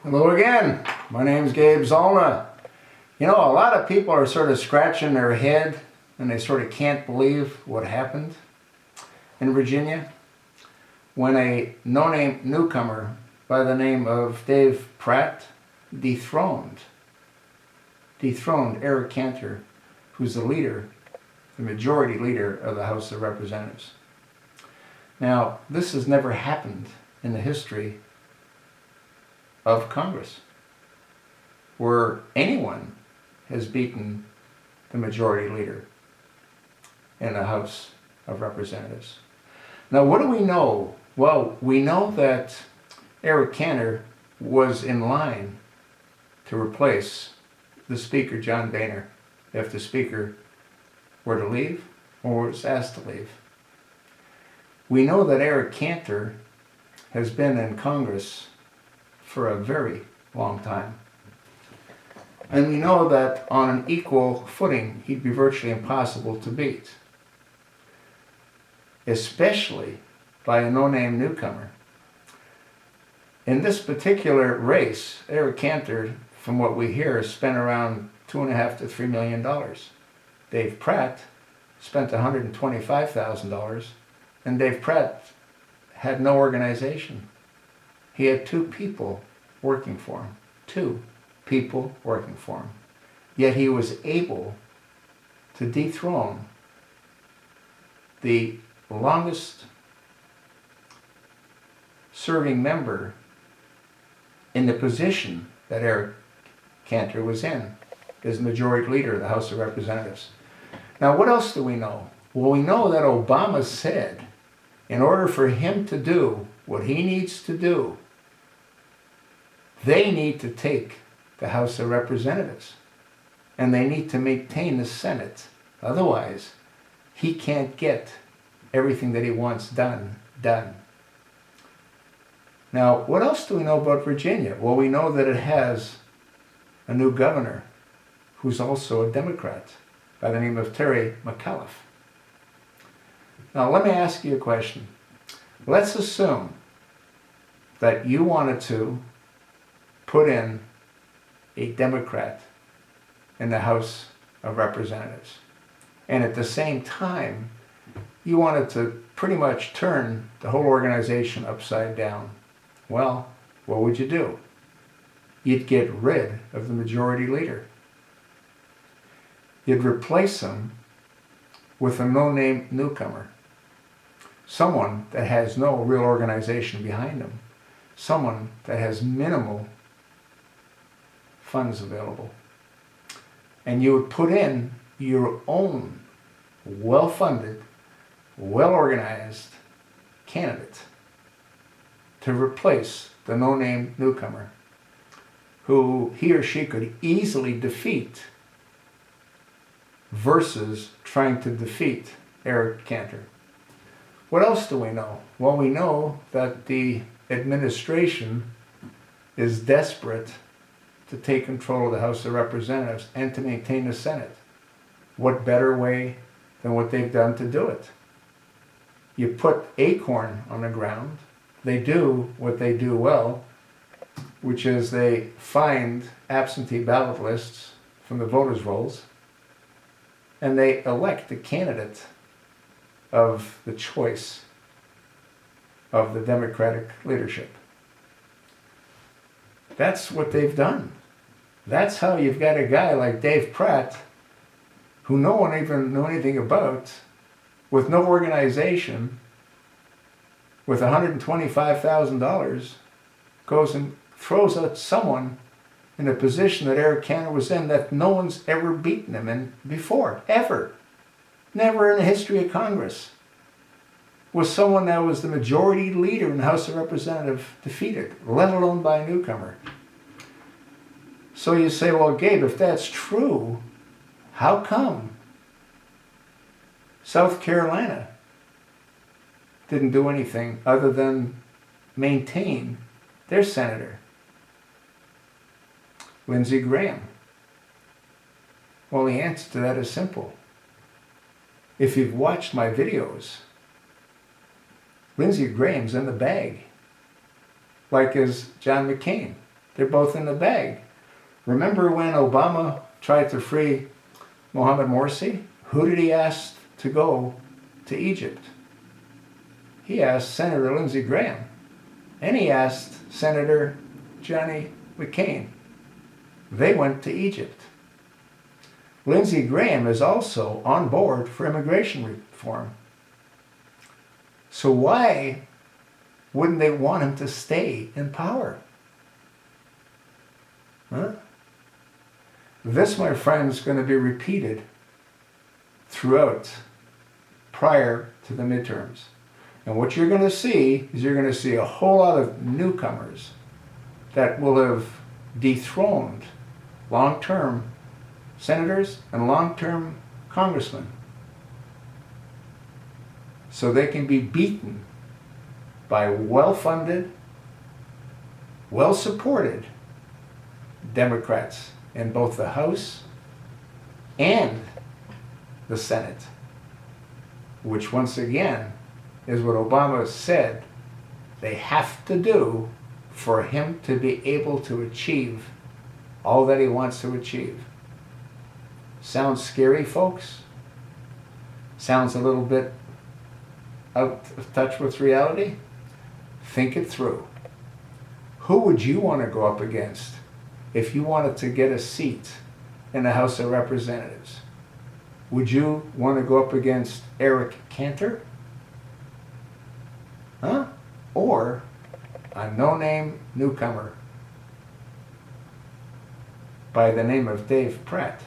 Hello again. My name's Gabe Zollner. You know, a lot of people are sort of scratching their head and they sort of can't believe what happened in Virginia when a no-name newcomer by the name of Dave Pratt dethroned Eric Cantor, who's the leader, the majority leader of the House of Representatives. Now, this has never happened in the history of Congress, where anyone has beaten the majority leader in the House of Representatives. Now, what do we know? Well, we know that Eric Cantor was in line to replace the Speaker, John Boehner, if the Speaker were to leave or was asked to leave. We know that Eric Cantor has been in Congress for a very long time. And we know that on an equal footing, he'd be virtually impossible to beat, especially by a no-name newcomer. In this particular race, Eric Cantor, from what we hear, spent around $2.5 to $3 million. Dave Pratt spent $125,000, and Dave Pratt had no organization. He had two people working for him. Two people working for him. Yet he was able to dethrone the longest serving member in the position that Eric Cantor was in, as majority leader of the House of Representatives. Now, what else do we know? Well, we know that Obama said, in order for him to do what he needs to do, they need to take the House of Representatives and they need to maintain the Senate. Otherwise, he can't get everything that he wants done. Now, what else do we know about Virginia? Well, we know that it has a new governor who's also a Democrat by the name of Terry McAuliffe. Now, let me ask you a question. Let's assume that you wanted to put in a Democrat in the House of Representatives, and at the same time, you wanted to pretty much turn the whole organization upside down. Well, what would you do? You'd get rid of the majority leader. You'd replace him with a no-name newcomer. Someone that has no real organization behind him. Someone that has minimal funds available. And you would put in your own well-funded, well-organized candidate to replace the no-name newcomer, who he or she could easily defeat versus trying to defeat Eric Cantor. What else do we know? Well, we know that the administration is desperate to take control of the House of Representatives and to maintain the Senate. What better way than what they've done to do it? You put acorn on the ground. They do what they do well, which is they find absentee ballot lists from the voters' rolls, and they elect the candidate of the choice of the Democratic leadership. That's what they've done. That's how you've got a guy like Dave Pratt, who no one even knew anything about, with no organization, with $125,000, goes and throws out someone in a position that Eric Cantor was in that no one's ever beaten him in before, ever. Never in the history of Congress was someone that was the majority leader in the House of Representatives defeated, let alone by a newcomer. So you say, well, Gabe, if that's true, how come South Carolina didn't do anything other than maintain their senator, Lindsey Graham? Well, the answer to that is simple. If you've watched my videos, Lindsey Graham's in the bag, like is John McCain. They're both in the bag. Remember when Obama tried to free Mohammed Morsi? Who did he ask to go to Egypt? He asked Senator Lindsey Graham, and he asked Senator Johnny McCain. They went to Egypt. Lindsey Graham is also on board for immigration reform. So why wouldn't they want him to stay in power? Huh? This, my friends, is going to be repeated throughout prior to the midterms. And what you're going to see is you're going to see a whole lot of newcomers that will have dethroned long-term senators and long-term congressmen, so they can be beaten by well-funded, well-supported Democrats in both the House and the Senate, which once again is what Obama said they have to do for him to be able to achieve all that he wants to achieve. Sounds scary, folks? Sounds a little bit out of touch with reality? Think it through. Who would you want to go up against if you wanted to get a seat in the House of Representatives? Would you want to go up against Eric Cantor? Huh? Or a no-name newcomer by the name of Dave Pratt?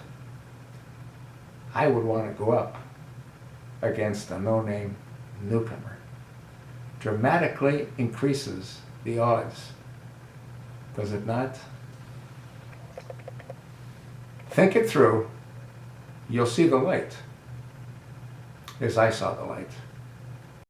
I would want to go up against a no-name newcomer. Dramatically increases the odds, does it not? Think it through. You'll see the light, as I saw the light.